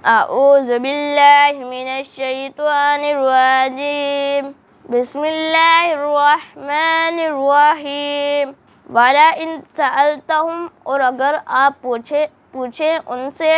اعوذ باللہ من الشیطان الرجیم بسم اللہ الرحمن الرحیم وَلَئِن سَأَلْتَهُمْ اور اگر آپ پوچھیں ان سے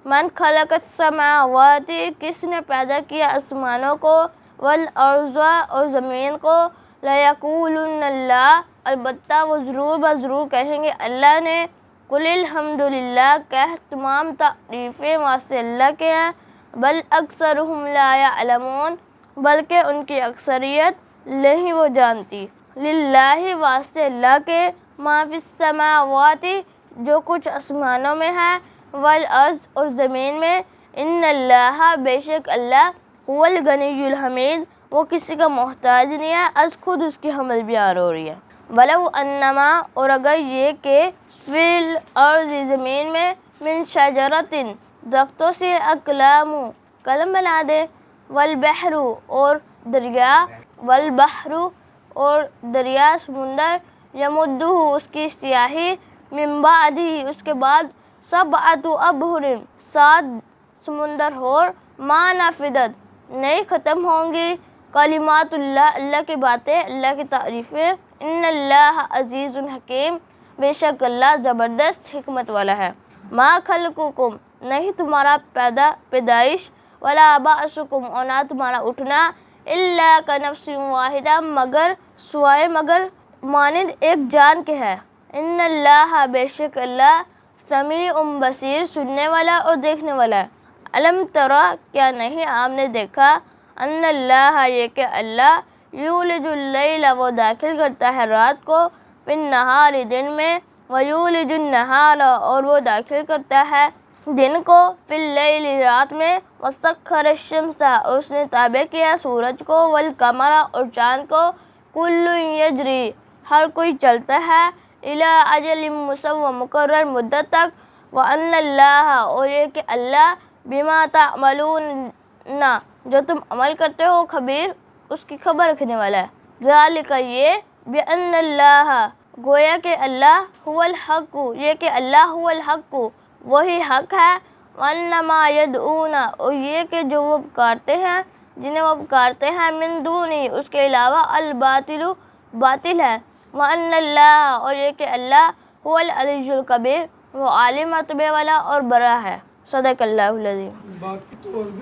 من خلق السماوات کس نے پیدا کیا آسمانوں کو والارض اور زمین کو لَيَقُولُنَّ اللہ البتہ وہ ضرور کہیں گے اللہ نے قُلِ الْحَمْدُلِلَّہ کہہ تمام تعریفیں واسطے اللہ کے ہیں بل اکثرهم لا يعلمون بلکہ ان کی اکثریت نہیں وہ جانتی للہ واسطے اللہ کے ما فی السماوات جو کچھ آسمانوں میں ہے والارض اور زمین میں ان اللہ بے شک اللہ هو الغنی الحمید وہ کسی کا محتاج نہیں ہے از خود اس کی حمل بیان ہو رہی ہے ولو انما اور اگر یہ کہ فی الارض زمین میں من شجرۃ درختوں سے اقلام قلم بنا دے والبحر اور دریا سمندر یمدہ اس کی سیاہی من بعدہ اس کے بعد سبعۃ ابحر 7 سمندر اور ما نفدت نہیں ختم ہوں گی کلمات اللہ اللہ کی باتیں اللہ کی تعریفیں ان اللہ عزیز حکیم بے شک اللہ زبردست حکمت والا ہے ما خلقکم نہیں تمہارا پیدائش ولا بعثکم اور نہ تمہارا اٹھنا الا کنفس واحدہ مگر مانند ایک جان کے ہے ان اللہ بے شک اللہ سمیع بصیر سننے والا اور دیکھنے والا ہے الم ترى کیا نہیں آپ نے دیکھا ان اللہ یہ کہ اللہ یولج اللیل وہ داخل کرتا ہے رات کو فی النہار دن میں ویولج النہار اور وہ داخل کرتا ہے دن کو فی اللیل رات میں وسخر الشمس اور اس نے تابع کیا سورج کو والقمر اور چاند کو کل یجری ہر کوئی چلتا ہے الی اجل مسمی مقرر مدت تک وان اللہ اور یہ کہ اللہ بما تعملون جو تم عمل کرتے ہو خبیر اس کی خبر رکھنے والا ہے ذالک یہ بان اللہ گویا کہ اللہ هو الحق یہ کہ اللہ هو الحق وہی حق ہے وانما یدعون اور یہ کہ جو وہ پکارتے ہیں جنہیں وہ پکارتے ہیں من دونی اس کے علاوہ الباطل باطل ہے وان اللہ اور یہ کہ اللہ هو العلی الکبیر وہ عالم مرتبے والا اور بڑا ہے صدق اللہ العظیم